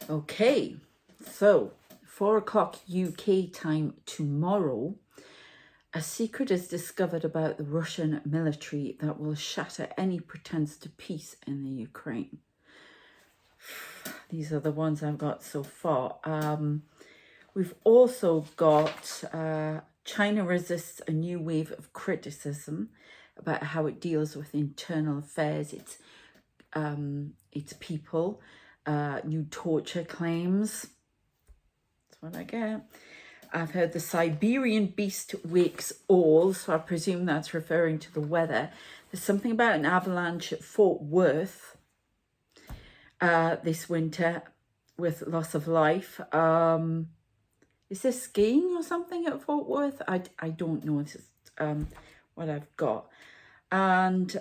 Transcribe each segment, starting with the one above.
Okay, so 4 o'clock UK time tomorrow, a secret is discovered about the Russian military that will shatter any pretense to peace in the Ukraine. These are the ones I've got so far. We've also got China resists a new wave of criticism about how it deals with internal affairs, its people, new torture claims. That's what I get. I've heard the Siberian beast wakes all, so I presume that's referring to the weather. There's something about an avalanche at Fort Worth this winter with loss of life. Is there skiing or something at Fort Worth? I don't know. This is what I've got. And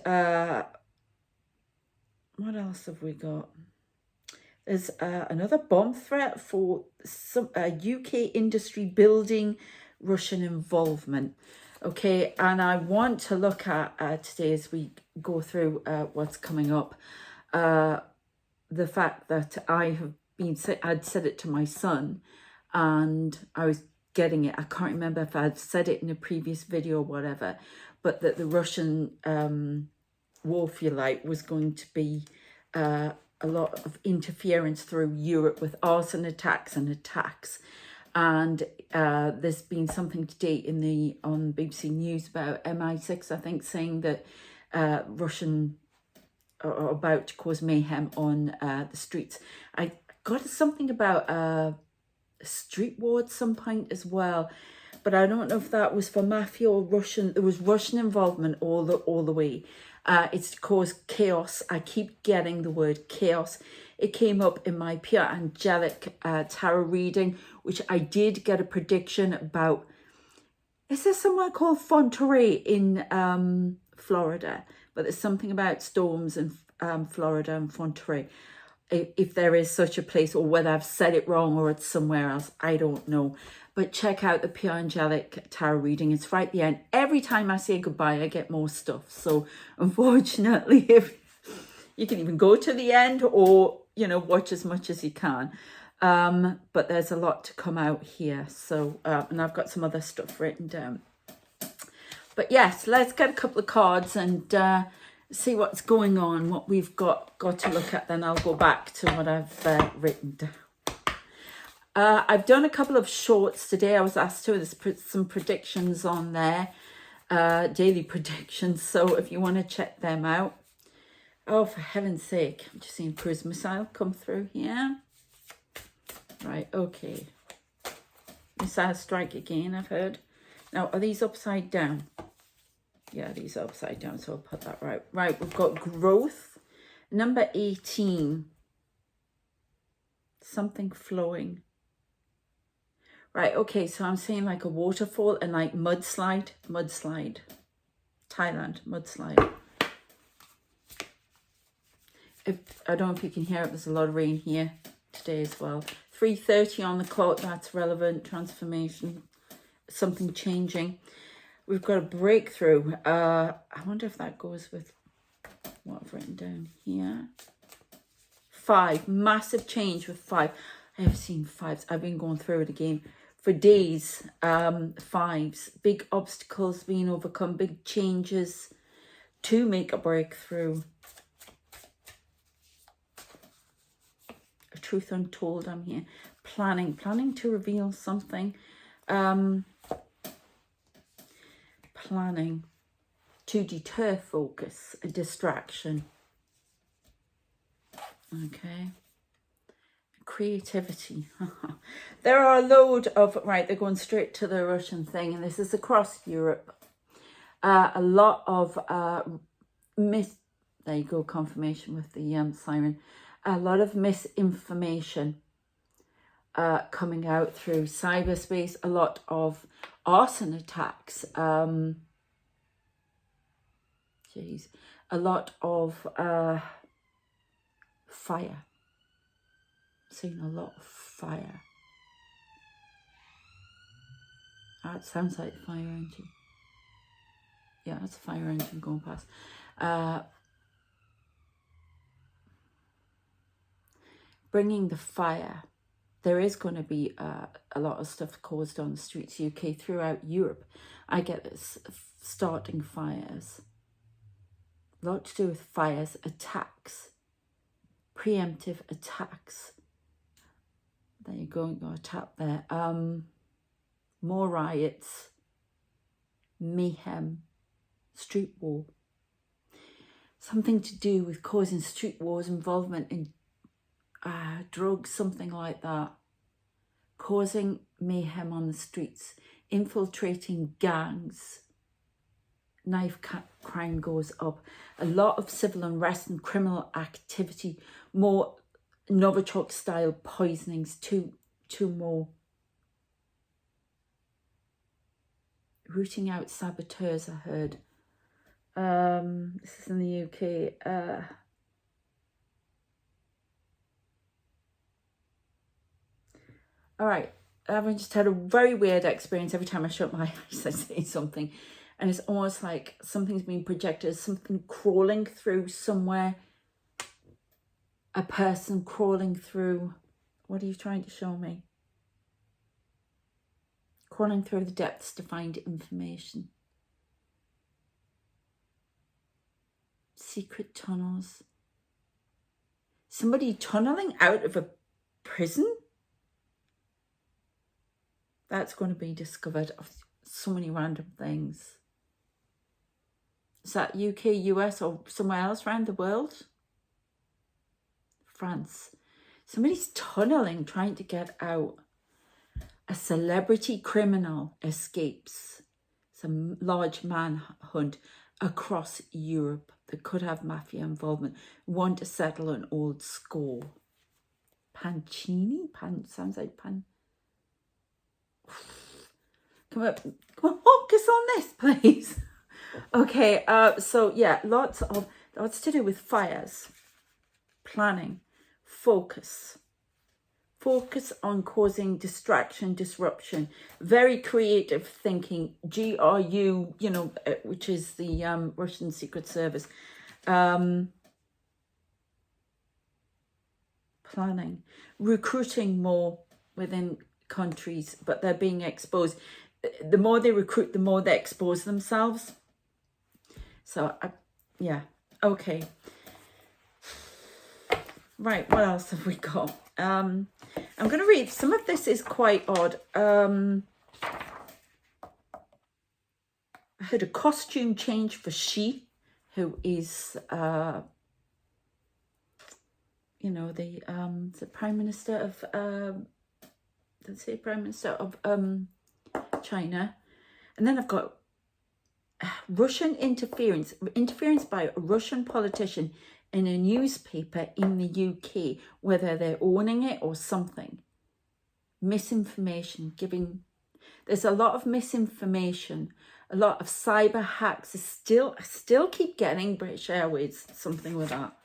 what else have we got? There's another bomb threat for some UK industry building Russian involvement. Okay, and I want to look at today as we go through what's coming up. The fact that I'd said it to my son, and I was getting it. I can't remember if I'd said it in a previous video or whatever, but that the Russian war, if you like, was going to be a lot of interference through Europe with arson attacks. And there's been something today on BBC News about MI6, I think, saying that Russian are about to cause mayhem on the streets. I got something about a street war at some point as well, but I don't know if that was for mafia or Russian. There was Russian involvement all the way. It's to cause chaos. I keep getting the word chaos. It came up in my pure angelic tarot reading, which I did get a prediction about. Is there somewhere called Fonterey in Florida? But there's something about storms in Florida and Fonterey. If there is such a place, or whether I've said it wrong or it's somewhere else, I don't know. But check out the Pure Angelic Tarot reading. It's right at the end. Every time I say goodbye, I get more stuff. So unfortunately, if you can even go to the end, or, watch as much as you can. But there's a lot to come out here. So, and I've got some other stuff written down. But yes, let's get a couple of cards and see what's going on, what we've got to look at. Then I'll go back to what I've written down. I've done a couple of shorts today. I was asked to. There's some predictions on there, daily predictions. So if you want to check them out. Oh, for heaven's sake. I'm just seeing cruise missile come through here. Right, okay. Missile strike again, I've heard. Now, are these upside down? Yeah, these are upside down, so I'll put that right. Right, we've got growth. Number 18. Something flowing. Right, okay, so I'm saying like a waterfall and like mudslide. Thailand, mudslide. I don't know if you can hear it, there's a lot of rain here today as well. 3:30 on the clock, that's relevant. Transformation, something changing. We've got a breakthrough. I wonder if that goes with what I've written down here. 5, massive change with 5. I have seen 5s. I've been going through it again for days. 5s, big obstacles being overcome, big changes to make a breakthrough. A truth untold, I'm here. Planning to reveal something. Planning to deter focus, a distraction. Okay. Creativity. There are a load of, right, they're going straight to the Russian thing, and this is across Europe. A lot of there you go, confirmation with the siren. A lot of misinformation coming out through cyberspace, a lot of arson attacks, a lot of fire. Seeing a lot of fire. That sounds like the fire engine. Yeah, that's a fire engine going past. bringing the fire. There is going to be a lot of stuff caused on the streets UK throughout Europe. I get this starting fires. A lot to do with fires, attacks, preemptive attacks. There you go, got a tap there. More riots, mayhem, street war. Something to do with causing street wars, involvement in drugs, something like that. Causing mayhem on the streets, infiltrating gangs. Knife crime goes up. A lot of civil unrest and criminal activity. More Novichok style poisonings. Two more. Rooting out saboteurs, I heard. This is in the UK. All right, I've just had a very weird experience. Every time I shut my eyes, I say something, and it's almost like something's being projected, something crawling through somewhere, a person crawling through. What are you trying to show me? Crawling through the depths to find information. Secret tunnels. Somebody tunneling out of a prison? That's going to be discovered of so many random things. Is that UK, US, or somewhere else around the world? France. Somebody's tunneling, trying to get out. A celebrity criminal escapes. Some large manhunt across Europe that could have mafia involvement. Want to settle an old score. Pancini? Sounds like pan. Come on, focus on this, please. Okay, so yeah, lots to do with fires, planning, focus on causing distraction, disruption, very creative thinking, GRU, which is the Russian Secret Service, planning, recruiting more within countries, but they're being exposed. The more they recruit, the more they expose themselves. So, yeah, okay. Right, what else have we got? I'm going to read. Some of this is quite odd. I heard a costume change for Xi, who is, the Prime Minister of, let's say Prime Minister of China. And then I've got Russian interference by a Russian politician in a newspaper in the UK, whether they're owning it or something. Misinformation, there's a lot of misinformation, a lot of cyber hacks. I still keep getting British Airways, something with that.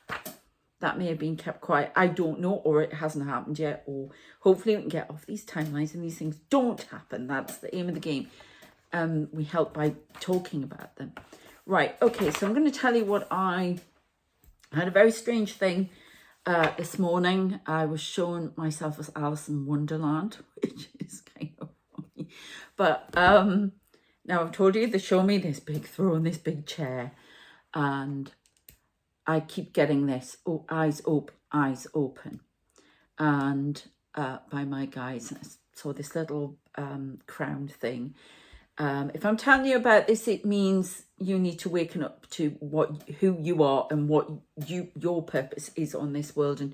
That may have been kept quiet. I don't know, or it hasn't happened yet, or hopefully we can get off these timelines and these things don't happen. That's the aim of the game. We help by talking about them. Right, okay, so I'm going to tell you what I had a very strange thing this morning. I was showing myself as Alice in Wonderland, which is kind of funny. But now I've told you they show me this big throne, this big chair, and I keep getting this, eyes open. And by my guys, I saw this little crown thing. If I'm telling you about this, it means you need to waken up to who you are and what your purpose is on this world and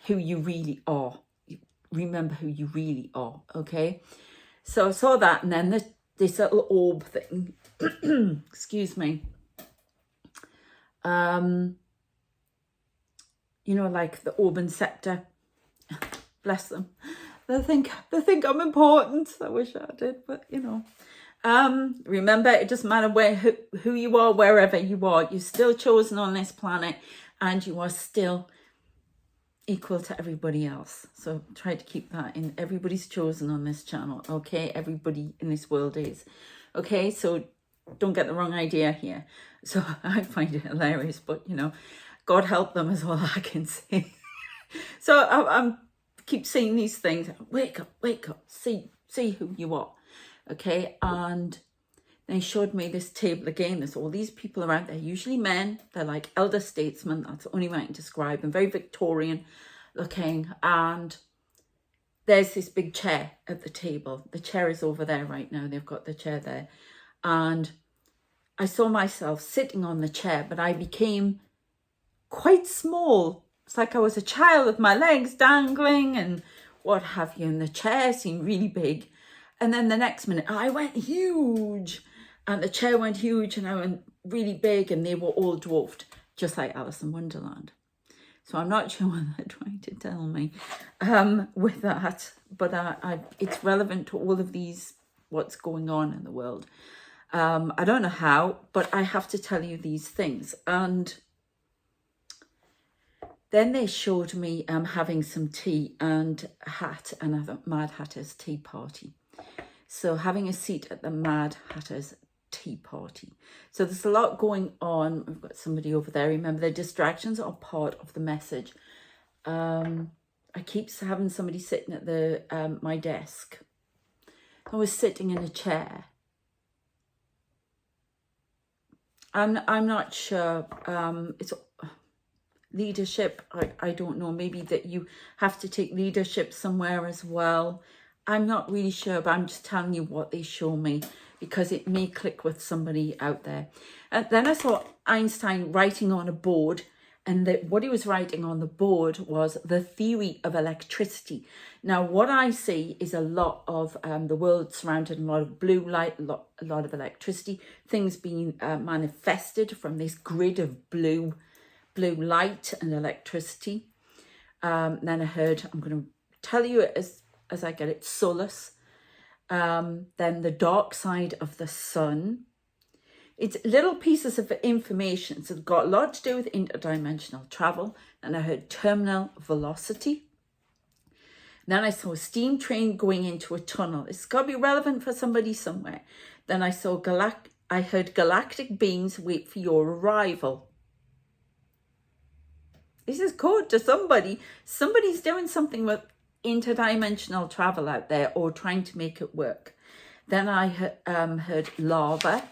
who you really are. Remember who you really are, okay? So I saw that, and then this little orb thing, excuse me, like the orb and scepter. Bless them. They think I'm important. I wish I did, but remember, it doesn't matter who you are, wherever you are, you're still chosen on this planet, and you are still equal to everybody else. So try to keep that in. Everybody's chosen on this channel, okay? Everybody in this world is, okay? So don't get the wrong idea here. So I find it hilarious, but God help them is all I can say. So I'm keep saying these things. Wake up, see who you are. Okay, and they showed me this table again. There's all these people around. They're usually men. They're like elder statesmen. That's the only way I can describe them. Very Victorian looking. And there's this big chair at the table. The chair is over there right now. They've got the chair there. And I saw myself sitting on the chair, but I became quite small. It's like I was a child with my legs dangling and what have you. And the chair seemed really big. And then the next minute, I went huge. And the chair went huge and I went really big, and they were all dwarfed, just like Alice in Wonderland. So I'm not sure what they're trying to tell me with that. But it's relevant to all of these, what's going on in the world. I don't know how, but I have to tell you these things. And then they showed me having some tea and a hat, and a Mad Hatter's tea party. So having a seat at the Mad Hatter's tea party. So there's a lot going on. We've got somebody over there. Remember, the distractions are part of the message. I keep having somebody sitting at the my desk. I was sitting in a chair. I'm not sure. It's leadership. I don't know. Maybe that you have to take leadership somewhere as well. I'm not really sure, but I'm just telling you what they show me, because it may click with somebody out there. And then I saw Einstein writing on a board, and what he was writing on the board was the theory of electricity. Now, what I see is a lot of the world surrounded in a lot of blue light, a lot of electricity, things being manifested from this grid of blue light and electricity. Then I heard, I'm going to tell you as I get it, solace. Then the dark side of the sun. It's little pieces of information. So it's got a lot to do with interdimensional travel. And I heard terminal velocity. Then I saw a steam train going into a tunnel. It's got to be relevant for somebody somewhere. Then I saw I heard galactic beings wait for your arrival. This is code to somebody. Somebody's doing something with interdimensional travel out there, or trying to make it work. Then I heard lava,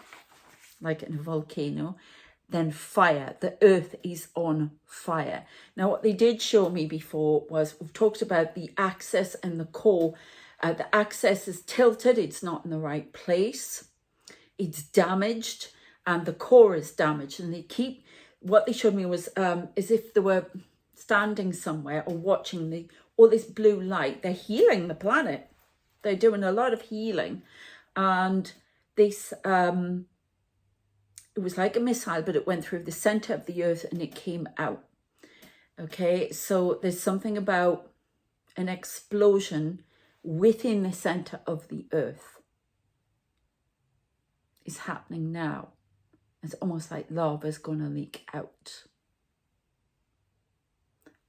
like in a volcano. Then fire. The earth is on fire. Now, what they did show me before was, we've talked about the axis and the core. The axis is tilted. It's not in the right place. It's damaged, and the core is damaged. And what they showed me was as if they were standing somewhere or watching all this blue light. They're healing the planet. They're doing a lot of healing. And this, it was like a missile, but it went through the center of the earth and it came out. Okay, so there's something about an explosion within the center of the earth is happening now. It's almost like lava is going to leak out.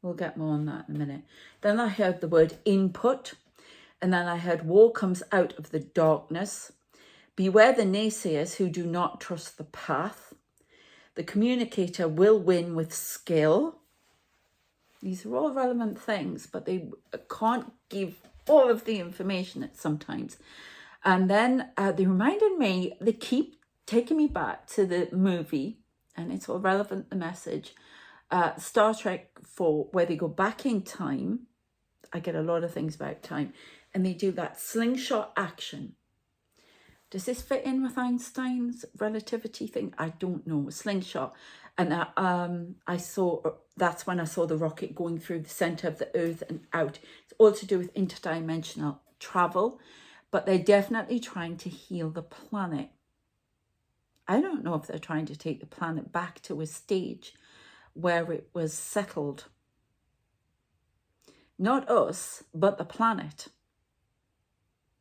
We'll get more on that in a minute. Then I heard the word input. And then I heard war comes out of the darkness. Beware the naysayers who do not trust the path. The communicator will win with skill. These are all relevant things, but they can't give all of the information at sometimes. And then they reminded me, they keep taking me back to the movie, and it's all relevant, the message. Star Trek 4, where they go back in time. I get a lot of things about time. And they do that slingshot action. Does this fit in with Einstein's relativity thing? I don't know. Slingshot. And that's when I saw the rocket going through the center of the earth and out. It's all to do with interdimensional travel. But they're definitely trying to heal the planet. I don't know if they're trying to take the planet back to a stage where it was settled. Not us, but the planet.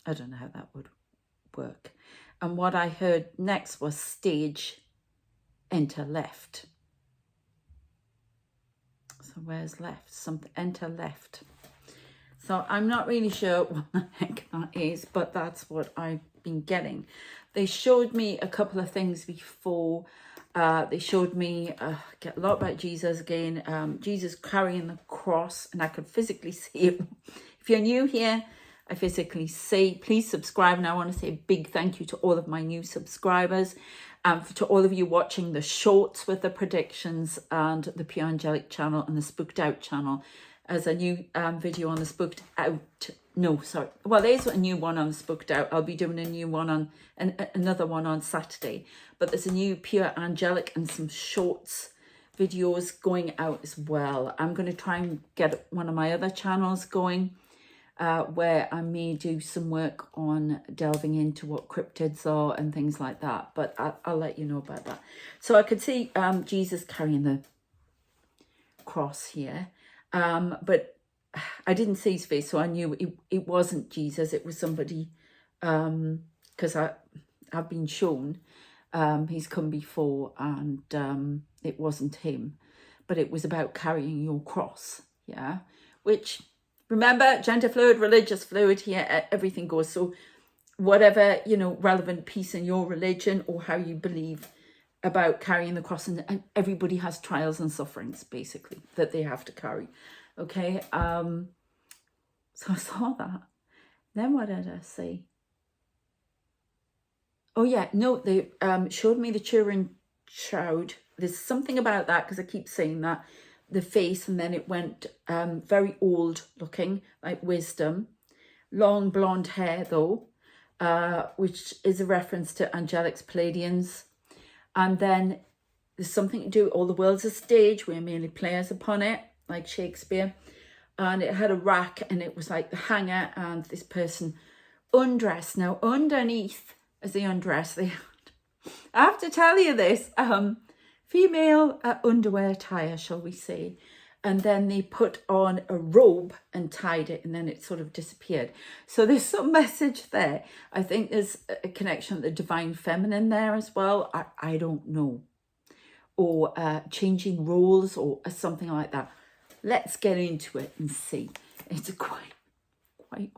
I don't know how that would work. And what I heard next was stage, enter left. So where's left? Something, enter left. So I'm not really sure what the heck that is, but that's what I've been getting. They showed me a couple of things before. They showed me, get a lot about Jesus again, Jesus carrying the cross, and I could physically see it. If you're new here, I physically see, please subscribe. And I want to say a big thank you to all of my new subscribers, to all of you watching the shorts with the predictions, and the Pure Angelic channel and the Spooked Out channel. As a new video on the Spooked Out, no, sorry. Well, there's a new one on the Spooked Out. I'll be doing a new one on, another one on Saturday. But there's a new Pure Angelic and some shorts videos going out as well. I'm going to try and get one of my other channels going, where I may do some work on delving into what cryptids are and things like that. But I'll let you know about that. So I could see Jesus carrying the cross here. But I didn't see his face, so I knew it wasn't Jesus. It was somebody, because I've been shown he's come before, and it wasn't him. But it was about carrying your cross, yeah? Which, remember, gender fluid, religious fluid here, everything goes. So whatever, you know, relevant piece in your religion or how you believe about carrying the cross, and everybody has trials and sufferings basically that they have to carry. Okay, so I saw that. Then what did I say? Oh yeah, no, they showed me the Turin shroud. There's something about that, because I keep saying that, the face, and then it went very old looking, like wisdom. Long blonde hair though, which is a reference to Angelic's Palladians. And then there's something to do, all the world's a stage, we're merely players upon it, like Shakespeare. And it had a rack, and it was like the hanger, and this person undressed. Now underneath, as they undress, they had, I have to tell you this, female underwear attire, shall we say. And then they put on a robe and tied it, and then it sort of disappeared. So there's some message there. I think there's a connection with the divine feminine there as well. I don't know. Or changing roles or something like that. Let's get into it and see. It's quite odd.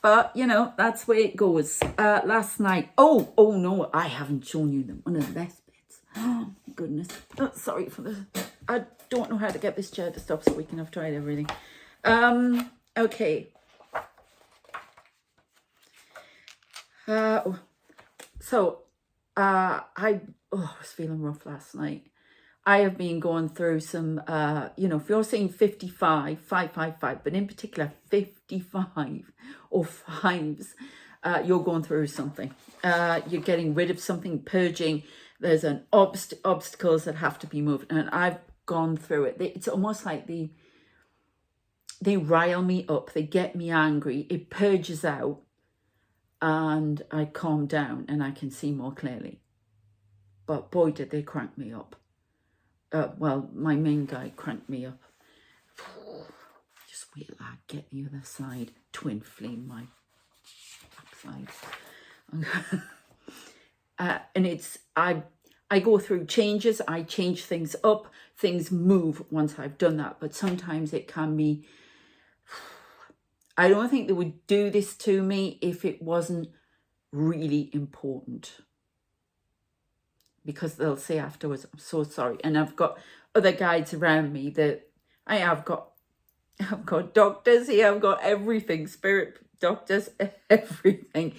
But, you know, that's where it goes. Last night, oh no, I haven't shown you one of the best bits. Oh, goodness. Oh, sorry for the... I don't know how to get this chair to stop squeaking. I've tried everything. Okay. So I was feeling rough last night. I have been going through some, you know, if you're saying 55, 555, but in particular 55 or fives, you're going through something. You're getting rid of something, purging. There's an obstacles that have to be moved, and I've gone through it. It's almost like they rile me up. They get me angry. It purges out, and I calm down, and I can see more clearly. But boy, did they crank me up. Well, my main guy cranked me up. Just wait till I get the other side. Twin flame my upside. And it's, I go through changes. I change things up. Things move once I've done that. But sometimes it can be, I don't think they would do this to me if it wasn't really important. Because they'll say afterwards, I'm so sorry. And I've got other guides around me that I've got doctors here. I've got everything, spirit doctors, everything.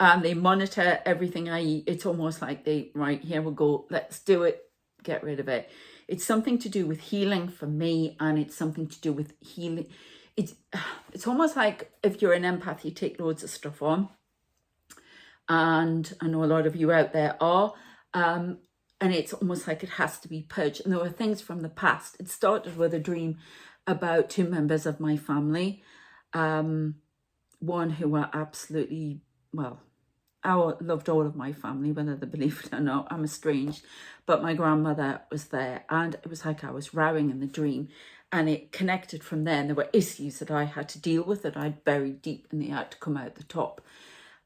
And they monitor everything I eat. It's almost like right, here we go. Let's do it. Get rid of it. It's something to do with healing for me. And it's something to do with healing. It's almost like if you're an empath, you take loads of stuff on. And I know a lot of you out there are. And it's almost like it has to be purged. And there were things from the past. It started with a dream about two members of my family. One who were absolutely, well, I loved all of my family, whether they believe it or not. I'm estranged. But my grandmother was there. And it was like I was rowing in the dream. And it connected from there. And there were issues that I had to deal with that I'd buried deep. And they had to come out the top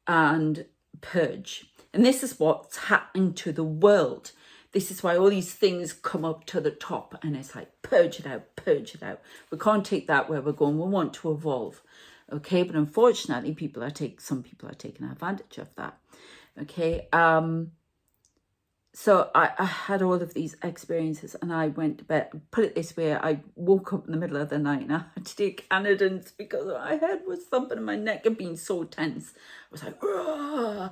and purge. And this is what's happening to the world. This is why all these things come up to the top, and it's like, purge it out, purge it out. We can't take that where we're going. We want to evolve. Okay, but unfortunately, some people are taking advantage of that. Okay, so I had all of these experiences, and I went to bed. Put it this way, I woke up in the middle of the night and I had to take Anadins because my head was thumping and my neck had been so tense. I was like, "Rah!"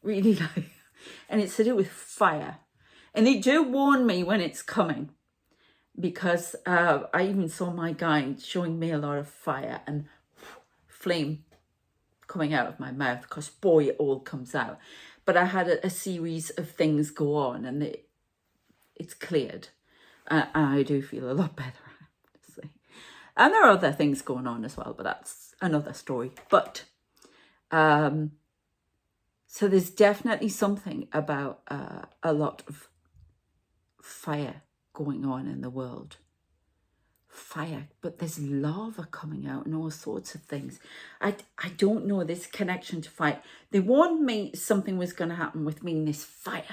Really like, and it's to do with fire. And they do warn me when it's coming, because I even saw my guide showing me a lot of fire and flame coming out of my mouth, because boy, it all comes out. But I had a series of things go on, and it's cleared. And I do feel a lot better, I have to say. And there are other things going on as well, but that's another story. But so there's definitely something about a lot of fire going on in the world. Fire, but there's lava coming out and all sorts of things. I don't know this connection to fire. They warned me something was going to happen with me in this fire.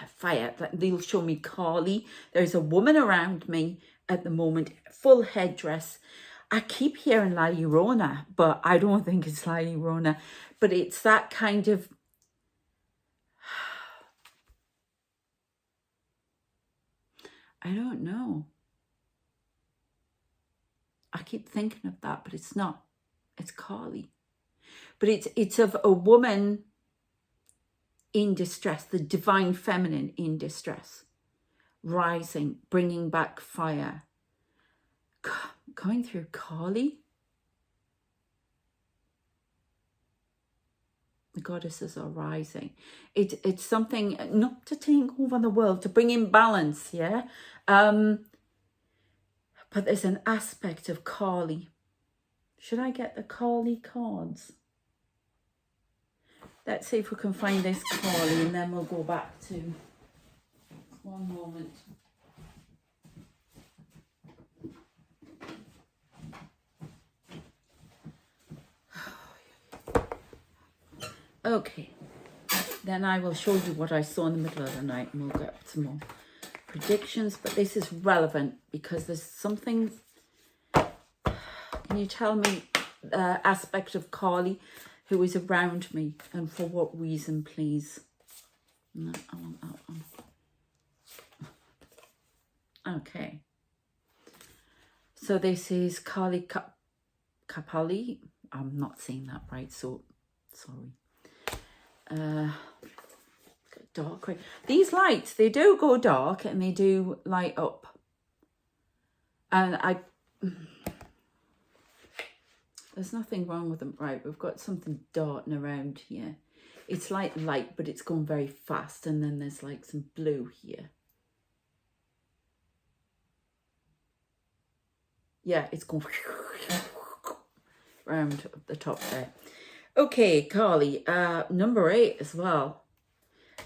They'll show me Kali. There's a woman around me at the moment, full headdress. I keep hearing La Llorona, but I don't think it's La Llorona. But it's that kind of... I don't know. I keep thinking of that, but it's not. It's Kali. But it's of a woman in distress, the divine feminine in distress, rising, bringing back fire, going through Kali. The goddesses are rising. It's something not to take over the world, to bring in balance, yeah? But there's an aspect of Kali. Should I get the Kali cards? Let's see if we can find this Kali, and then we'll go back to... One moment. Okay. Then I will show you what I saw in the middle of the night, and we'll get some more predictions. But this is relevant because there's something... Can you tell me the aspect of Kali who is around me, and for what reason, please? No, I want that one. Okay. So this is Kali Kapali. I'm not saying that right, so sorry. Dark. These lights, they do go dark and they do light up. And there's nothing wrong with them. Right, we've got something darting around here. It's like light, but it's going very fast. And then there's like some blue here. Yeah, it's going round the top there. Okay, Kali, number 8 as well,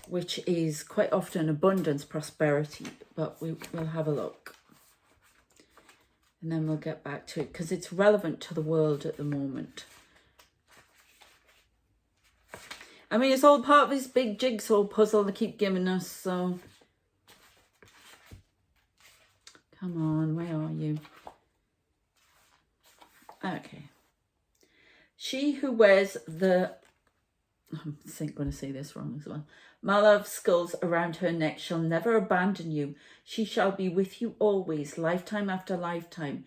which is quite often abundance, prosperity, but we'll have a look. And then we'll get back to it, because it's relevant to the world at the moment. I mean, it's all part of this big jigsaw puzzle they keep giving us, so... Come on, where are you? Okay. She who wears the... I'm going to say this wrong as well. Mala of skulls around her neck shall never abandon you. She shall be with you always, lifetime after lifetime,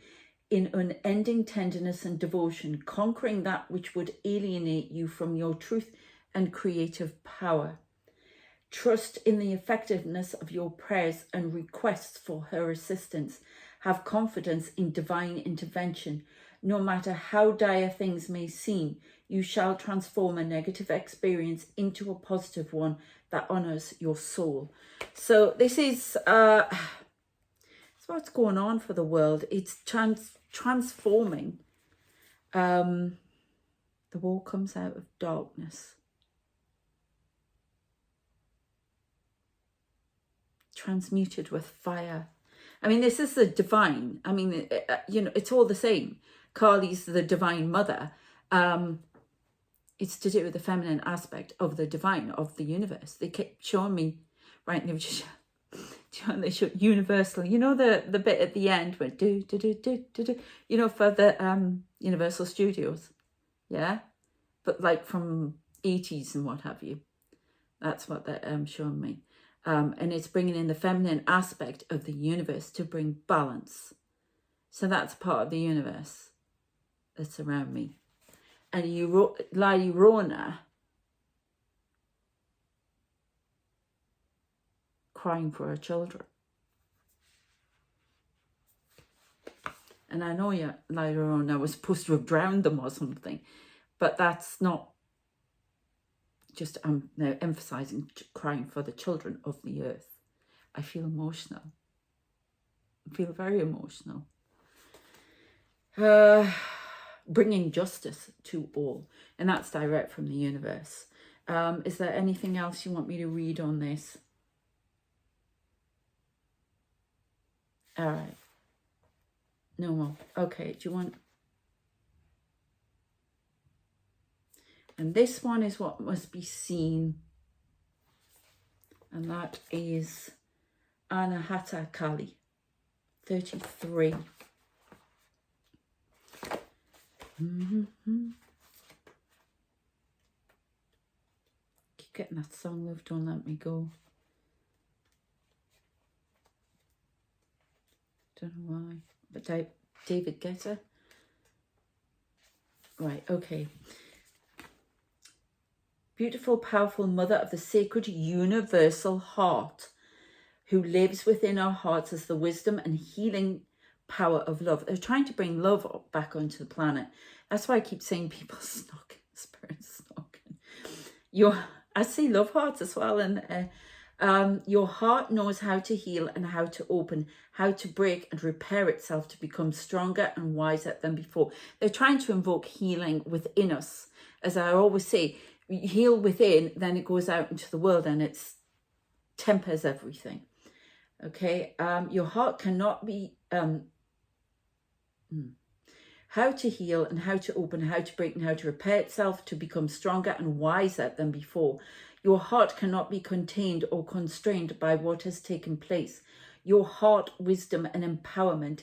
in unending tenderness and devotion, conquering that which would alienate you from your truth and creative power. Trust in the effectiveness of your prayers and requests for her assistance. Have confidence in divine intervention. No matter how dire things may seem, you shall transform a negative experience into a positive one that honours your soul. So this is it's what's going on for the world. It's transforming. The wall comes out of darkness. Transmuted with fire. I mean, this is the divine. I mean, you know, it's all the same. Kali's the divine mother. It's to do with the feminine aspect of the divine, of the universe. They kept showing me, right, they were just, they showed universal. You know the bit at the end where do, you know, for the Universal Studios, yeah? But like from 80s and what have you. That's what they're showing me. And it's bringing in the feminine aspect of the universe to bring balance. So that's part of the universe that's around me. And La Llorona crying for her children. And I know La Llorona was supposed to have drowned them or something, but that's not just, I'm now emphasizing crying for the children of the earth. I feel emotional. I feel very emotional. Bringing justice to all. And that's direct from the universe. Is there anything else you want me to read on this? All right. No more. Okay, do you want... And this one is what must be seen. And that is Anahata Kali, 33. Keep getting that song, Love Don't Let Me Go. Don't know why. But David Guetta. Right, okay. Beautiful, powerful mother of the sacred universal heart, who lives within our hearts as the wisdom and healing power of love. They're trying to bring love back onto the planet. That's why I keep saying people snogging, spirits snogging. I see love hearts as well. And your heart knows how to heal and how to open, how to break and repair itself to become stronger and wiser than before. They're trying to invoke healing within us. As I always say, we heal within, then it goes out into the world and it tempers everything. Okay, your heart cannot be... how to heal and how to open, how to break and how to repair itself to become stronger and wiser than before. Your heart cannot be contained or constrained by what has taken place. Your heart, wisdom and empowerment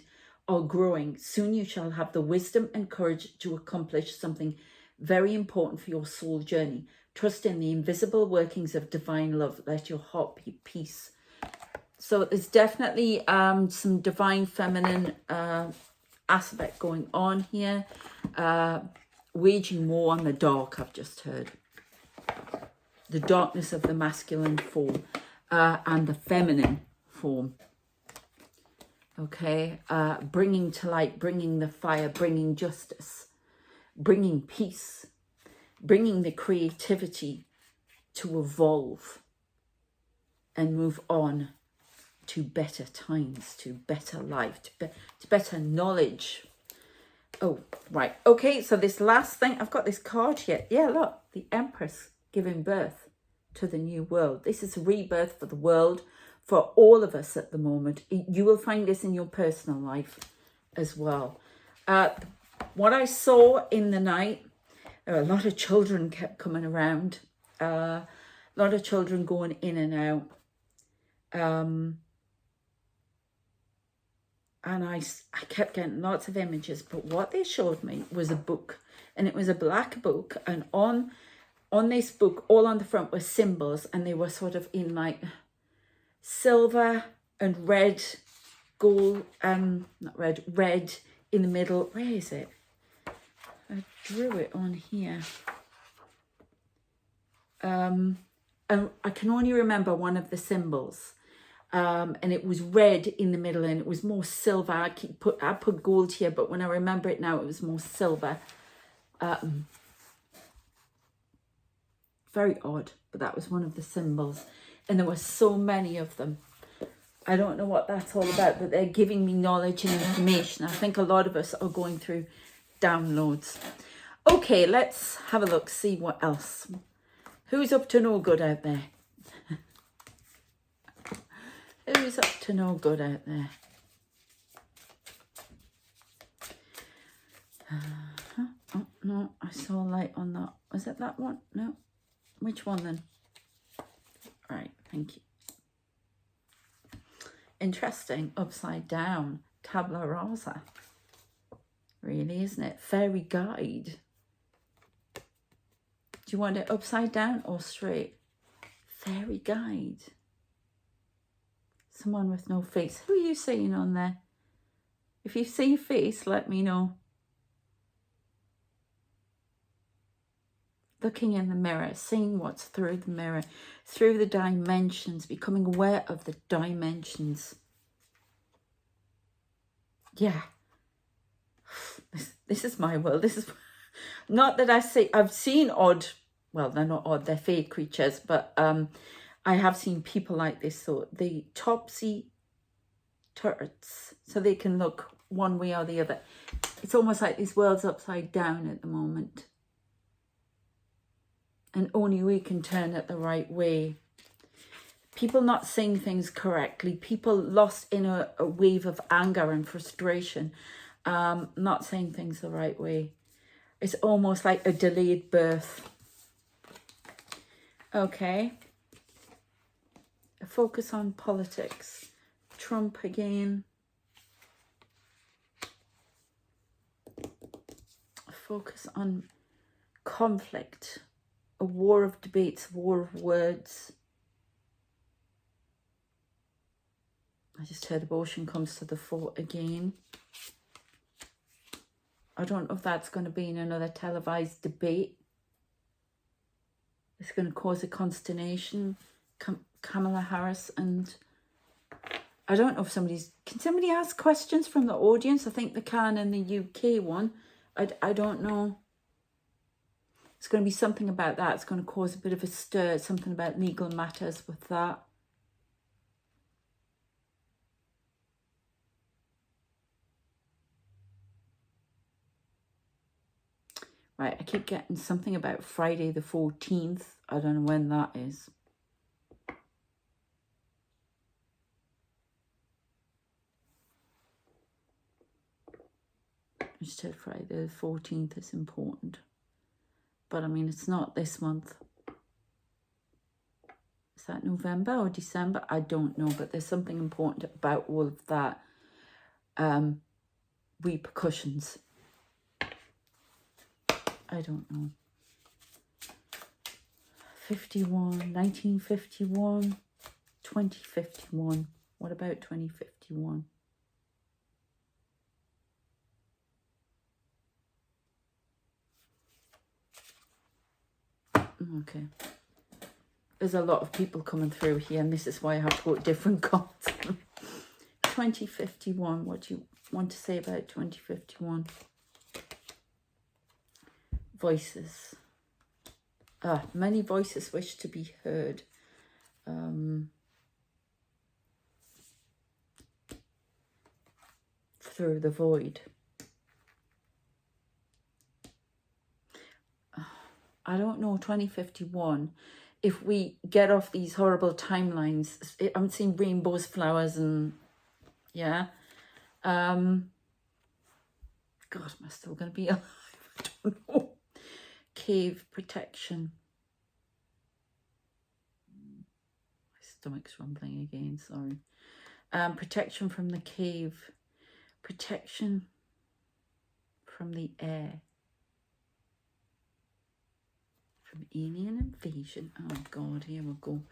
are growing. Soon you shall have the wisdom and courage to accomplish something very important for your soul journey. Trust in the invisible workings of divine love. Let your heart be peace. So there's definitely some divine feminine aspect going on here. Waging war on the dark, I've just heard. The darkness of the masculine form and the feminine form. Okay, bringing to light, bringing the fire, bringing justice, bringing peace, bringing the creativity to evolve and move on to better times, to better life, to better knowledge. Oh, right. Okay, so this last thing, I've got this card here. Yeah, look, the Empress giving birth to the new world. This is a rebirth for the world, for all of us at the moment. You will find this in your personal life as well. What I saw in the night, there were a lot of children kept coming around. A lot of children going in and out. And I kept getting lots of images, but what they showed me was a book, and it was a black book, and on this book, all on the front were symbols, and they were sort of in like silver and red, gold, not red, red in the middle. Where is it? I drew it on here. And I can only remember one of the symbols. And it was red in the middle, and it was more silver. I put gold here, but when I remember it now, it was more silver. Very odd, but that was one of the symbols. And there were so many of them. I don't know what that's all about, but they're giving me knowledge and information. I think a lot of us are going through downloads. Okay, let's have a look, see what else. Who's up to no good out there? Who's up to no good out there? Oh, no, I saw a light on that. Was it that one? No. Which one then? Right, thank you. Interesting. Upside down. Tabla rasa. Really, isn't it? Fairy guide. Do you want it upside down or straight? Fairy guide. Someone with no face. Who are you seeing on there? If you see a face, let me know. Looking in the mirror, seeing what's through the mirror, through the dimensions, becoming aware of the dimensions. Yeah. This is my world. This is not that I've seen odd, well, they're not odd, they're fake creatures, but I have seen people like this. So the topsy turrets, so they can look one way or the other. It's almost like this world's upside down at the moment. And only we can turn it the right way. People not saying things correctly. People lost in a wave of anger and frustration. Not saying things the right way. It's almost like a delayed birth. Okay. A focus on politics. Trump again. A focus on conflict. A war of debates, war of words. I just heard abortion comes to the fore again. I don't know if that's going to be in another televised debate. It's going to cause a consternation. Kamala Harris and... I don't know if can somebody ask questions from the audience? I think they can in the UK one. I don't know. It's going to be something about that. It's going to cause a bit of a stir. Something about legal matters with that. Right, I keep getting something about Friday the 14th. I don't know when that is. I just heard Friday the 14th is important. But I mean, it's not this month. Is that November or December? I don't know, but there's something important about all of that. Repercussions. I don't know. 1951, 2051. What about 2051? Okay. There's a lot of people coming through here, and this is why I have to go to different cards. 2051. What do you want to say about 2051? Voices. Many voices wish to be heard. Through the void. I don't know, 2051, if we get off these horrible timelines. I'm seeing rainbows, flowers, and yeah. God, am I still going to be alive? I don't know. Cave protection. My stomach's rumbling again, sorry. Protection from the cave. Protection from the air. From alien invasion. Oh God, here we go.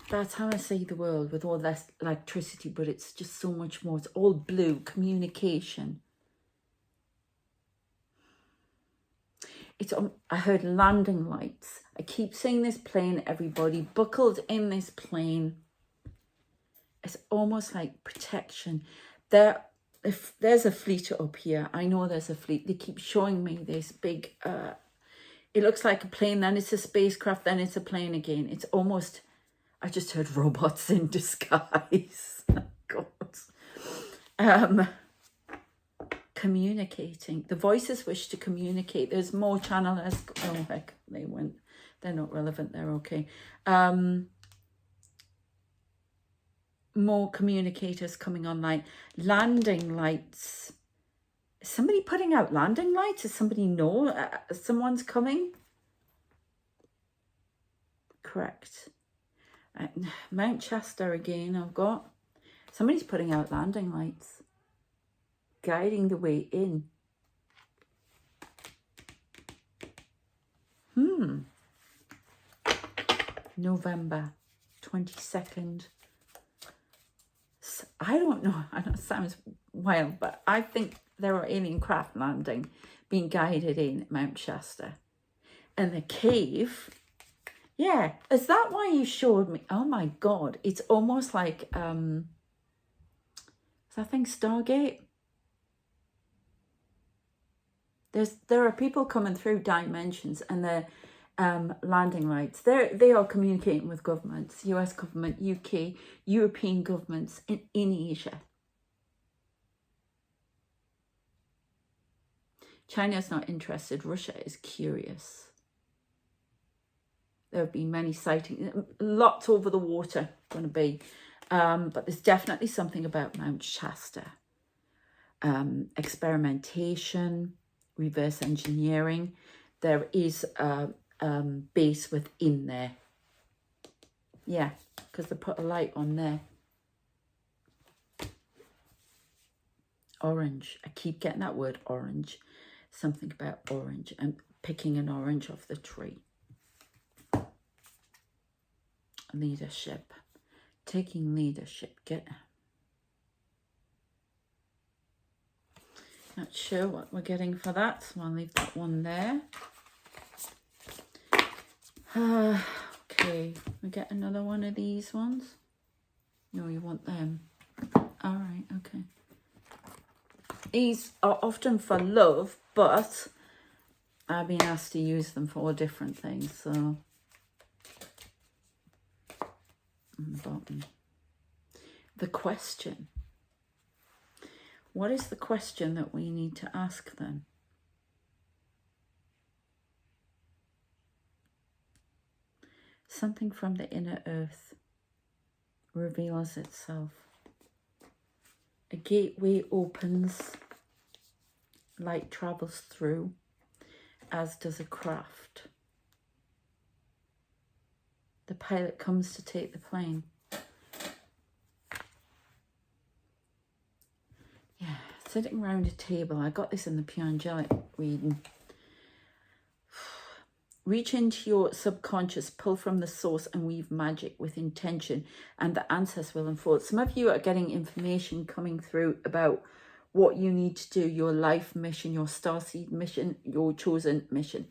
That's how I see the world, with all this electricity, but it's just so much more. It's all blue. Communication. It's I heard landing lights. I keep seeing this plane, everybody buckled in this plane. It's almost like protection. If there's a fleet up here, I know there's a fleet. They keep showing me this big, it looks like a plane, then it's a spacecraft, then it's a plane again. It's almost, I just heard robots in disguise. God. Communicating. The voices wish to communicate. There's more channelers. Oh, heck, they went. They're not relevant. They're okay. More communicators coming online. Landing lights. Is somebody putting out landing lights? Does somebody know someone's coming? Correct. Mount Shasta again, I've got. Somebody's putting out landing lights. Guiding the way in. November 22nd. I don't know. I know it sounds wild, but I think there are alien craft landing being guided in Mount Shasta. And the cave, yeah, is that why you showed me? Oh my God, it's almost like, is that thing Stargate? There are people coming through dimensions and they're landing rights. They are communicating with governments, US government, UK, European governments in Asia. China is not interested. Russia is curious. There have been many sightings, lots over the water going to be, but there's definitely something about Mount Shasta. Experimentation, reverse engineering. There is a base within there. Yeah, because they put a light on there. Orange. I keep getting that word orange. Something about orange. I'm picking an orange off the tree. Leadership. Taking leadership. Not sure what we're getting for that, so I'll leave that one there. Okay, we get another one of these ones. No, you want them. All right, okay. These are often for love, but I've been asked to use them for all different things, so. On the bottom. The question. What is the question that we need to ask them? Something from the inner earth reveals itself. A gateway opens, light travels through, as does a craft. The pilot comes to take the plane. Yeah, sitting around a table. I got this in the Pure Angelic reading. Reach into your subconscious, pull from the source and weave magic with intention, and the answers will unfold. Some of you are getting information coming through about what you need to do, your life mission, your starseed mission, your chosen mission.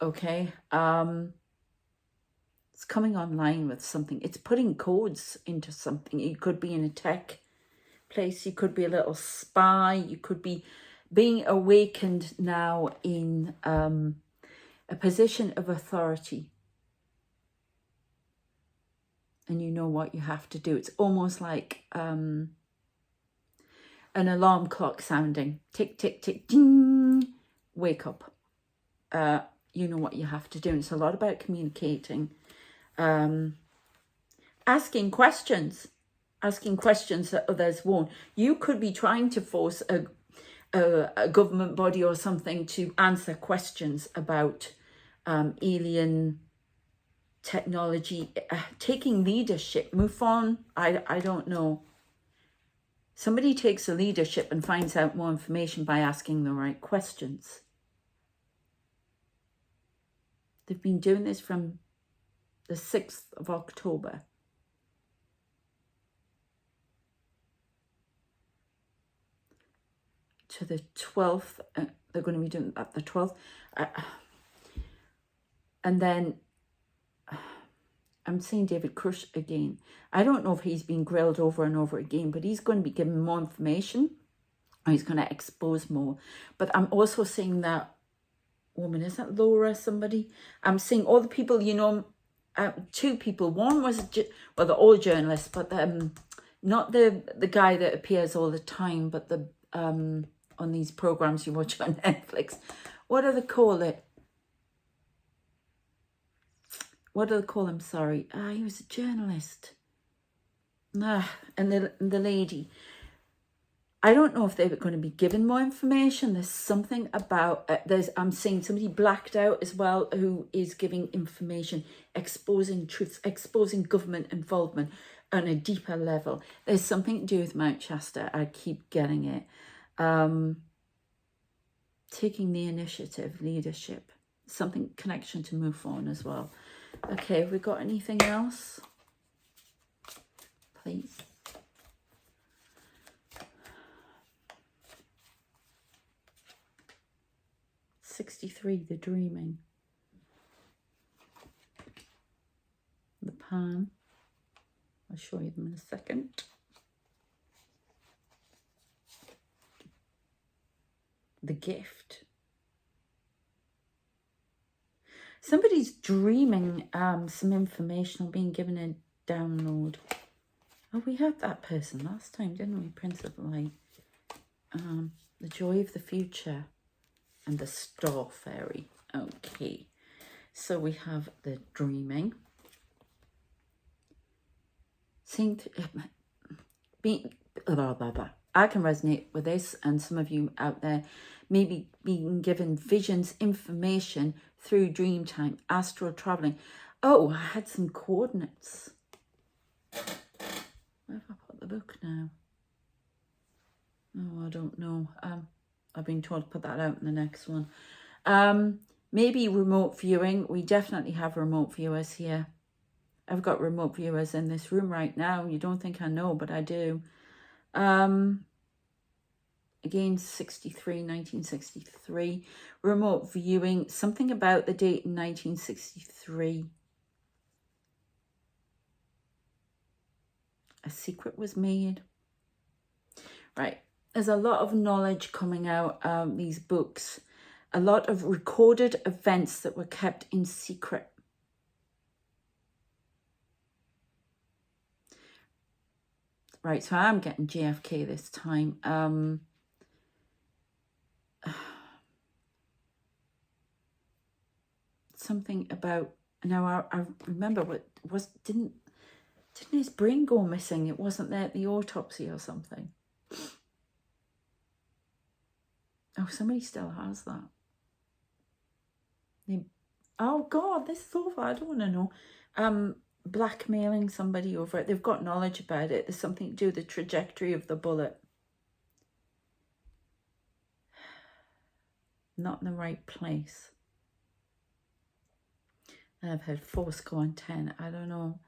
Okay? It's coming online with something. It's putting codes into something. You could be in a tech place. You could be a little spy. You could be being awakened now in a position of authority. And you know what you have to do. It's almost like an alarm clock sounding. Tick, tick, tick, ding. Wake up. You know what you have to do. And it's a lot about communicating. Asking questions that others won't. You could be trying to force a government body or something to answer questions about alien technology, taking leadership. Move on. I don't know. Somebody takes the leadership and finds out more information by asking the right questions. They've been doing this from the 6th of October. To the 12th. They're going to be doing that the 12th. And then I'm seeing David Crush again. I don't know if he's been grilled over and over again, but he's going to be given more information. Or he's going to expose more. But I'm also seeing that woman, is that Laura somebody? I'm seeing all the people, you know, two people. One was, well, they're all journalists, but not the guy that appears all the time, but the on these programs you watch on Netflix. What do they call it? What do they call him? Sorry. He was a journalist. And the lady. I don't know if they were going to be given more information. There's something about, I'm seeing somebody blacked out as well who is giving information, exposing truths, exposing government involvement on a deeper level. There's something to do with Mount Shasta. I keep getting it. Taking the initiative, leadership, something, connection to move on as well. Okay, have we got anything else? Please. $63, the dreaming. The pan. I'll show you them in a second. The gift. Somebody's dreaming some information or being given a download. Oh, we had that person last time, didn't we? Prince of Light. The joy of the future and the star fairy. Okay. So we have the dreaming. I can resonate with this, and some of you out there maybe being given visions, information through dream time, astral traveling. Oh, I had some coordinates. Where have I put the book now? Oh, I don't know. I've been told to put that out in the next one. Maybe remote viewing. We definitely have remote viewers here. I've got remote viewers in this room right now. You don't think I know, but I do. Again, 1963. Remote viewing. Something about the date in 1963. A secret was made. Right. There's a lot of knowledge coming out, these books. A lot of recorded events that were kept in secret. Right, so I'm getting JFK this time. Something about, now I remember what was, didn't his brain go missing? It wasn't there at the autopsy or something. Oh, somebody still has that. Oh God, this is awful. I don't want to know. Blackmailing somebody over it. They've got knowledge about it. There's something to do with the trajectory of the bullet. Not in the right place. I've heard 4 score and 10. I don't know.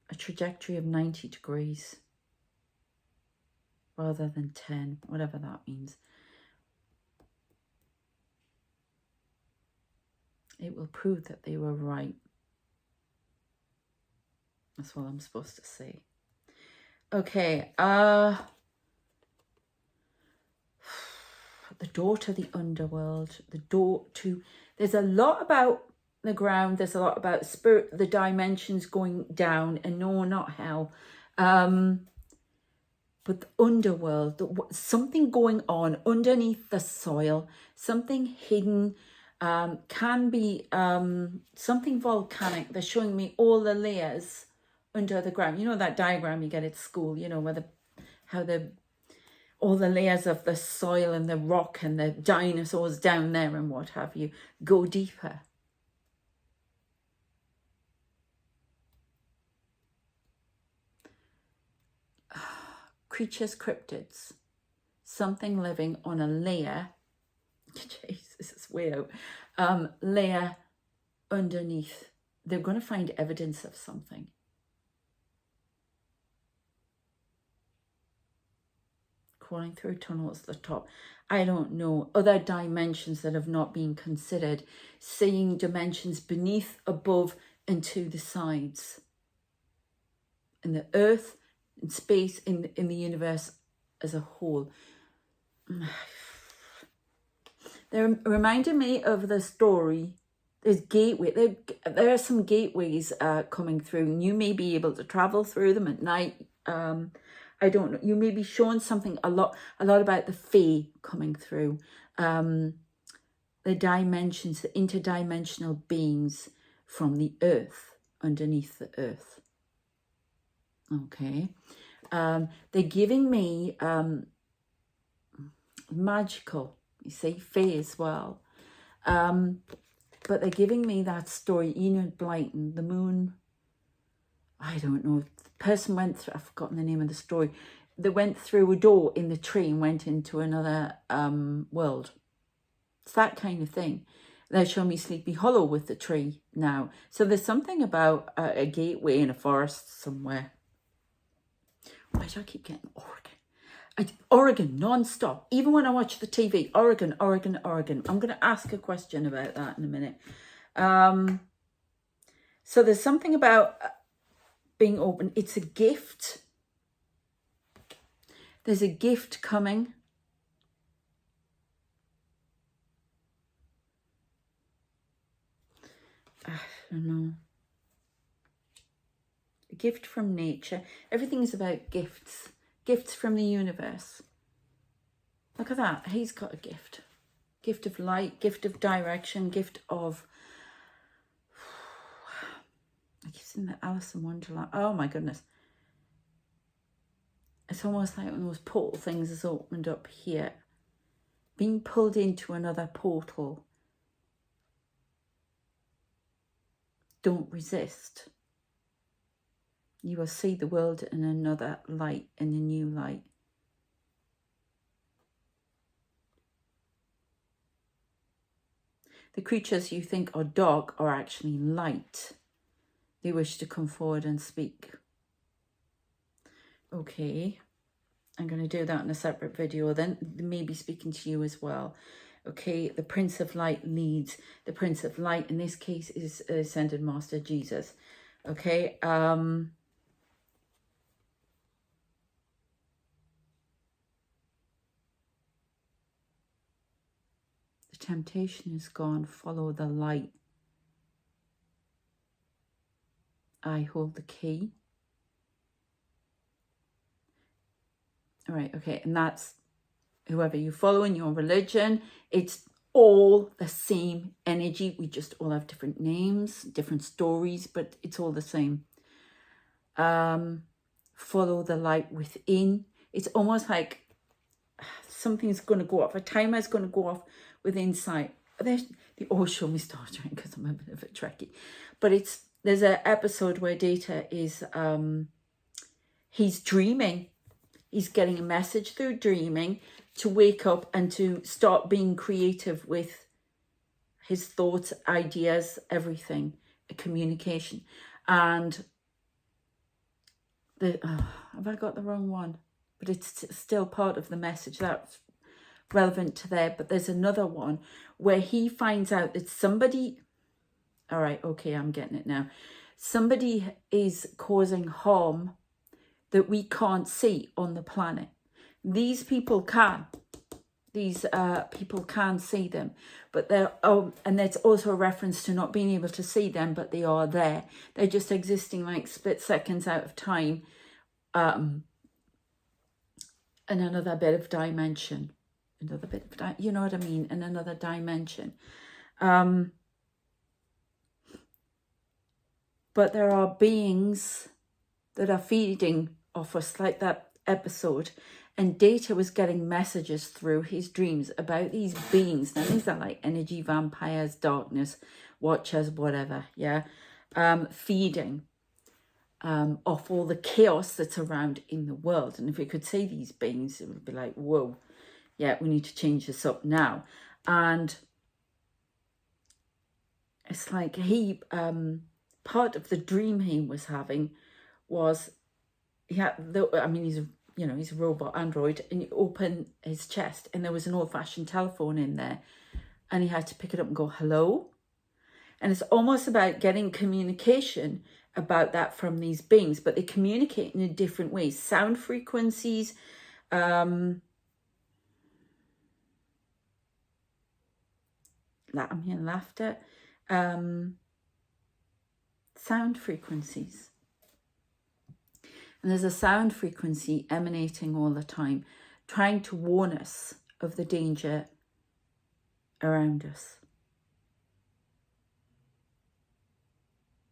A trajectory of 90 degrees. Rather than 10. Whatever that means. It will prove that they were right. That's what I'm supposed to say. Okay. The door to the underworld. The door to... There's a lot about the ground. There's a lot about spirit, the dimensions going down. And no, not hell. But the underworld. Something going on underneath the soil. Something hidden. Can be something volcanic. They're showing me all the layers under the ground. You know that diagram you get at school, you know, where all the layers of the soil and the rock and the dinosaurs down there and what have you. Go deeper. Creatures, cryptids. Something living on a layer. Jeez, this is way out. Layer underneath. They're going to find evidence of something. Crawling through tunnels at the top. I don't know. Other dimensions that have not been considered. Seeing dimensions beneath, above, and to the sides. In the earth, in space, in the universe as a whole. They're reminding me of the story. There's gateway. There are some gateways coming through, and you may be able to travel through them at night. I don't know. You may be shown something a lot about the Fae coming through. The dimensions, the interdimensional beings from the earth, underneath the earth. Okay. They're giving me magical. You see, Fae as well. But they're giving me that story, Enid Blyton, the moon. I don't know. The person went through, I've forgotten the name of the story. They went through a door in the tree and went into another world. It's that kind of thing. They show me Sleepy Hollow with the tree now. So there's something about a gateway in a forest somewhere. Why do I keep getting Oregon? Oregon, non-stop. Even when I watch the TV, Oregon, Oregon, Oregon. I'm going to ask a question about that in a minute. So there's something about being open. It's a gift. There's a gift coming. I don't know. A gift from nature. Everything is about gifts. Gifts from the universe. Look at that. He's got a gift. Gift of light, gift of direction, gift of... I keep seeing the Alice in Wonderland. Oh my goodness. It's almost like one of those portal things has opened up here. Being pulled into another portal. Don't resist. You will see the world in another light, in a new light. The creatures you think are dark are actually light. They wish to come forward and speak. Okay, I'm going to do that in a separate video, then maybe speaking to you as well. Okay, the Prince of Light leads. The Prince of Light in this case is Ascended Master Jesus. Okay, the temptation is gone. Follow the light. I hold the key. All right, okay, and that's whoever you follow in your religion. It's all the same energy. We just all have different names, different stories, but it's all the same. Follow the light within. It's almost like something's going to go off. A timer is going to go off with insight. They always show me Star Trek because I'm a bit of a Trekkie. But there's an episode where Data is, he's dreaming. He's getting a message through dreaming to wake up and to start being creative with his thoughts, ideas, everything, communication. And have I got the wrong one? But it's still part of the message that's relevant to there. But there's another one where he finds out that somebody, all right, okay, I'm getting it now. Somebody is causing harm that we can't see on the planet. These people can. These people can see them. But they're, and there's also a reference to not being able to see them, but they are there. They're just existing like split seconds out of time. In another bit of dimension. Another bit of, you know what I mean? In another dimension. But there are beings that are feeding off us, like that episode, and Data was getting messages through his dreams about these beings. Now these are like energy vampires, darkness watchers, whatever, yeah, feeding off all the chaos that's around in the world. And if we could see these beings, it would be like, whoa, yeah, we need to change this up now. And it's like he part of the dream he was having was, yeah, I mean, he's a robot android, and you open his chest and there was an old-fashioned telephone in there, and he had to pick it up and go, hello. And it's almost about getting communication about that from these beings, but they communicate in a different way. Sound frequencies, I'm hearing laughter, sound frequencies. And there's a sound frequency emanating all the time, trying to warn us of the danger around us.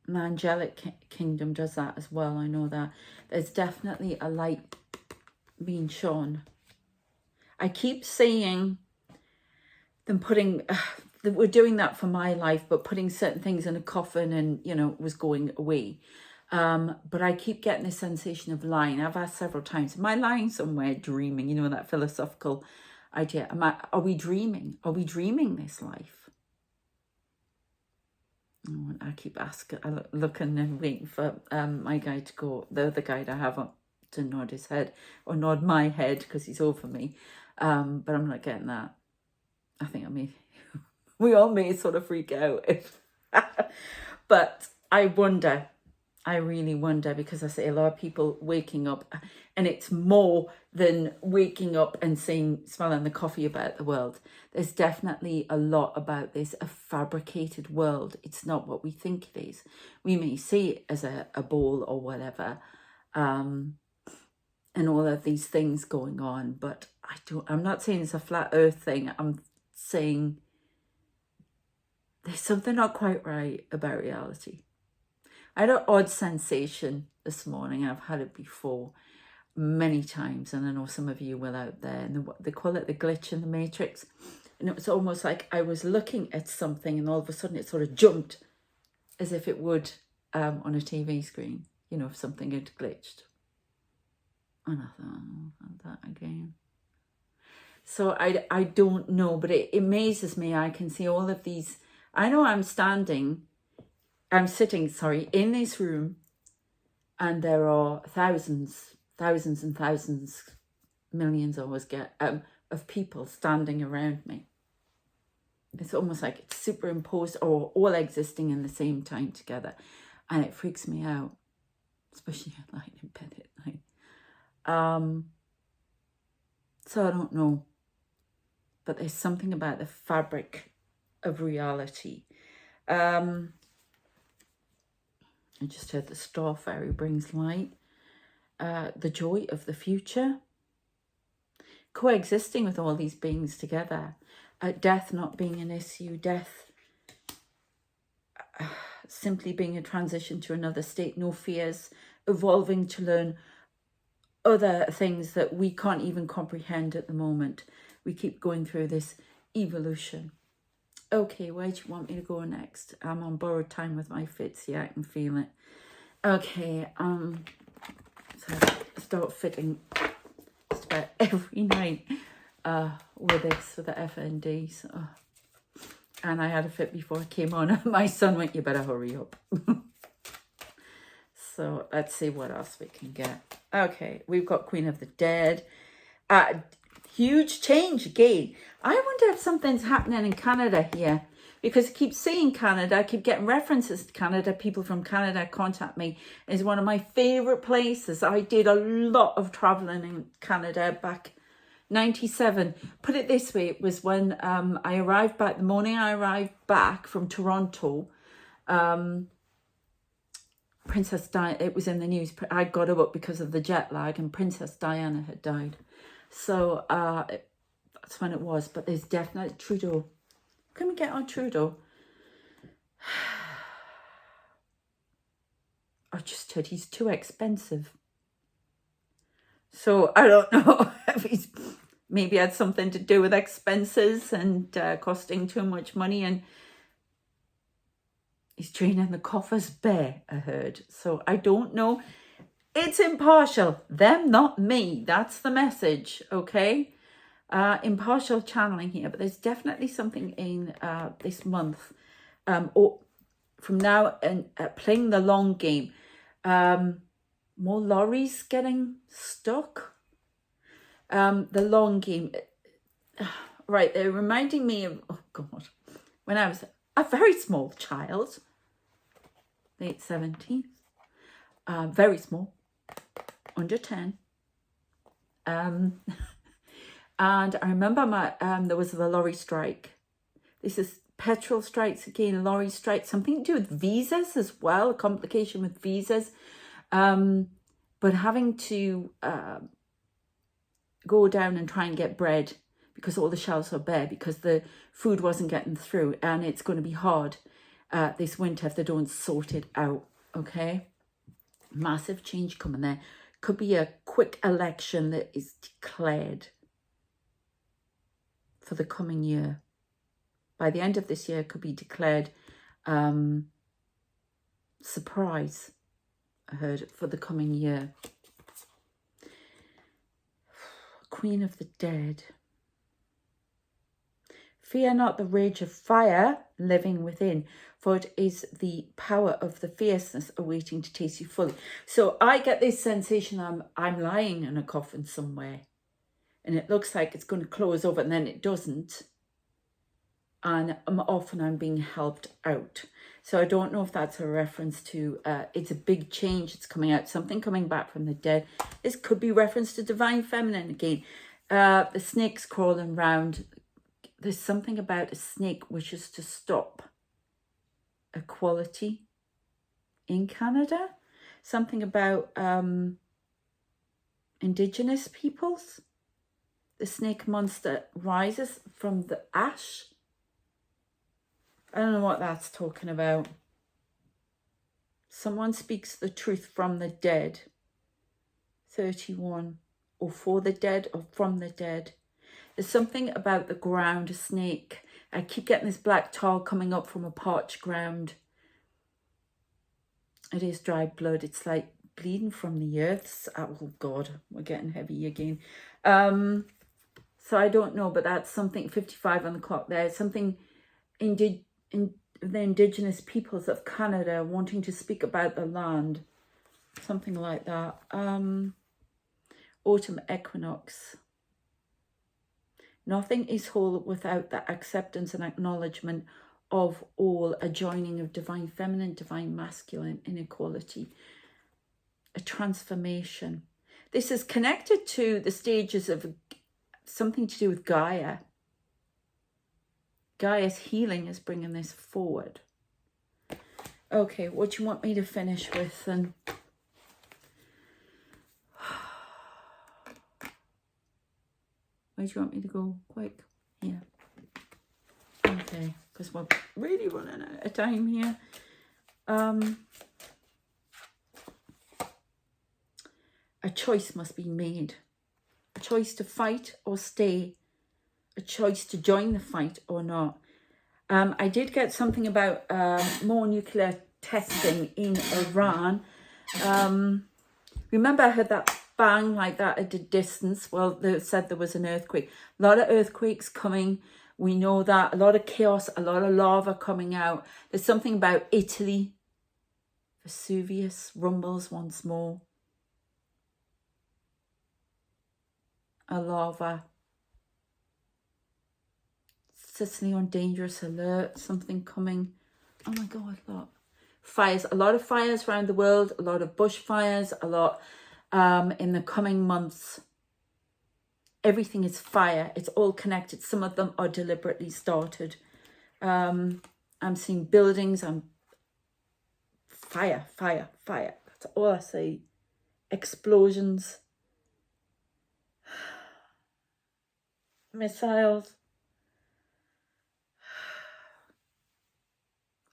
The angelic kingdom does that as well, I know that. There's definitely a light being shone. I keep seeing them putting, we're doing that for my life, but putting certain things in a coffin and, you know, was going away. But I keep getting this sensation of lying. I've asked several times, am I lying somewhere dreaming? You know, that philosophical idea. Are we dreaming? Are we dreaming this life? Oh, I keep asking, looking and waiting for my guy to go, the other guy I have to nod his head, or nod my head because he's over me. But I'm not getting that. I think we all may sort of freak out if, but I wonder, I really wonder, because I say a lot of people waking up, and it's more than waking up and smelling the coffee about the world. There's definitely a lot about this, a fabricated world. It's not what we think it is. We may see it as a ball or whatever, and all of these things going on, but I'm not saying it's a flat earth thing. I'm saying there's something not quite right about reality. I had an odd sensation this morning. I've had it before many times, and I know some of you will out there, and they call it the glitch in the matrix. And it was almost like I was looking at something and all of a sudden it sort of jumped as if it would on a TV screen, you know, if something had glitched. And I thought, oh, that again. So I don't know, but it amazes me. I can see all of these. I know I'm sitting, in this room, and there are thousands and thousands, millions always get, of people standing around me. It's almost like it's superimposed or all existing in the same time together. And it freaks me out, especially at night, in bed at night. So I don't know. But there's something about the fabric of reality. I just heard the star fairy brings light. The joy of the future. Coexisting with all these beings together. Death not being an issue. Death simply being a transition to another state. No fears. Evolving to learn other things that we can't even comprehend at the moment. We keep going through this evolution. Okay, where do you want me to go next? I'm on borrowed time with my fits. Yeah, I can feel it. Okay, so I start fitting just about every night with this, with the FNDs. Oh. And I had a fit before I came on. My son went, you better hurry up. So let's see what else we can get. Okay, we've got Queen of the Dead. Huge change again. I wonder if something's happening in Canada here, because I keep seeing Canada. I keep getting references to Canada. People from Canada contact me. It's one of my favorite places. I did a lot of traveling in Canada back 97. Put it this way, it was when I arrived back, the morning I arrived back from Toronto. Princess Diana, it was in the news. I got up because of the jet lag, and Princess Diana had died. So that's when it was. But there's definitely Trudeau. Can we get on Trudeau? I just heard he's too expensive. So I don't know if he's maybe had something to do with expenses and costing too much money, and he's draining the coffers bare, I heard. So I don't know. It's impartial. Them, not me. That's the message, okay? Impartial channeling here, but there's definitely something in this month, or from now and playing the long game. More lorries getting stuck. The long game. Right, they're reminding me of, oh God, when I was a very small child, late 70s, very small, under 10. And I remember there was the lorry strike. This is petrol strikes again, lorry strikes, something to do with visas as well, a complication with visas. But having to go down and try and get bread because all the shelves are bare, because the food wasn't getting through, and it's going to be hard this winter if they don't sort it out, okay? Massive change coming there. Could be a quick election that is declared for the coming year. By the end of this year, it could be declared surprise, I heard, for the coming year. Queen of the Dead. Fear not the rage of fire living within, for it is the power of the fierceness awaiting to taste you fully. So I get this sensation I'm lying in a coffin somewhere, and it looks like it's going to close over, and then it doesn't. And often I'm being helped out. So I don't know if that's a reference to, it's a big change, it's coming out, something coming back from the dead. This could be reference to divine feminine again. The snake's crawling round. There's something about a snake wishes to stop equality in Canada. Something about Indigenous peoples. The snake monster rises from the ash. I don't know what that's talking about. Someone speaks the truth from the dead. 31. Or for the dead or from the dead. There's something about the ground, a snake. I keep getting this black tar coming up from a parched ground. It is dried blood. It's like bleeding from the earth. Oh God, we're getting heavy again. So I don't know, but that's something, 55 on the clock there. Something in the Indigenous peoples of Canada wanting to speak about the land. Something like that. Autumn equinox. Nothing is whole without the acceptance and acknowledgement of all, a joining of divine feminine, divine masculine, inequality, a transformation. This is connected to the stages of something to do with Gaia. Gaia's healing is bringing this forward. Okay, what do you want me to finish with then? Where do you want me to go? Quick. Here. Okay, because we're really running out of time here. A choice must be made. A choice to fight or stay. A choice to join the fight or not. I did get something about more nuclear testing in Iran. Remember I heard that bang like that at a distance? Well, they said there was an earthquake. A lot of earthquakes coming. We know that. A lot of chaos, a lot of lava coming out. There's something about Italy. Vesuvius rumbles once more. A lava. Sicily on dangerous alert, something coming. Oh my God, look. Fires, a lot of fires around the world, a lot of bushfires, a lot in the coming months. Everything is fire. It's all connected. Some of them are deliberately started. I'm seeing buildings. Fire, fire, fire. That's all I see. Explosions. Missiles.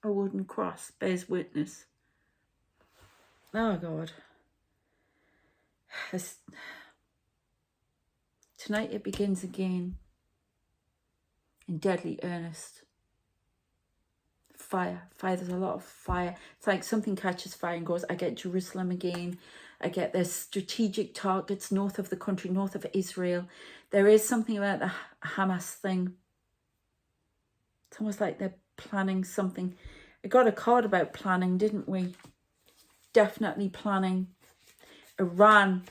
A wooden cross bears witness. Oh God. Tonight it begins again in deadly earnest. Fire, fire, there's a lot of fire. It's like something catches fire and goes. I get Jerusalem again. I get there's strategic targets north of the country, north of Israel. There is something about the Hamas thing. It's almost like they're planning something. I got a card about planning, didn't we? Definitely planning. Iran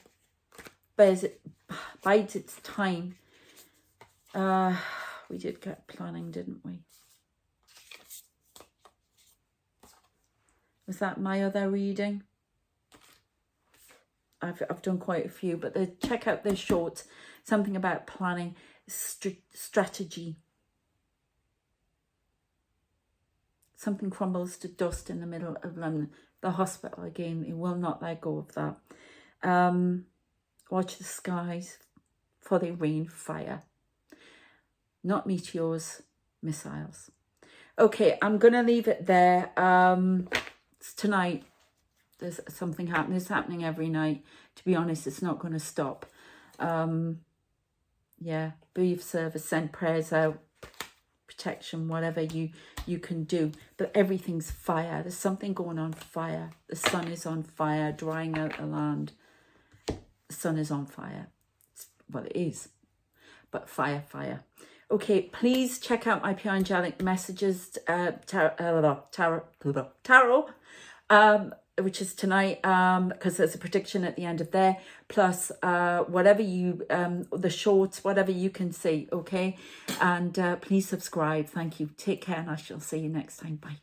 bides its time. We did get planning, didn't we? Was that my other reading? I've done quite a few, but check out their shorts. Something about planning, strategy. Something crumbles to dust in the middle of London. The hospital again. It will not let go of that. Watch the skies, for they rain fire. Not meteors, missiles. Okay, I'm going to leave it there. It's tonight. There's something happening. It's happening every night. To be honest, it's not going to stop. Yeah, be of service, send prayers out, protection, whatever you can do. But everything's fire. There's something going on fire. The sun is on fire, drying out the land. The sun is on fire. Well, it is. But fire, fire. Okay, please check out my Pure Angelic Messages tarot, which is tonight, because there's a prediction at the end of there, plus whatever you, the shorts, whatever you can see, okay? And please subscribe. Thank you. Take care, and I shall see you next time. Bye.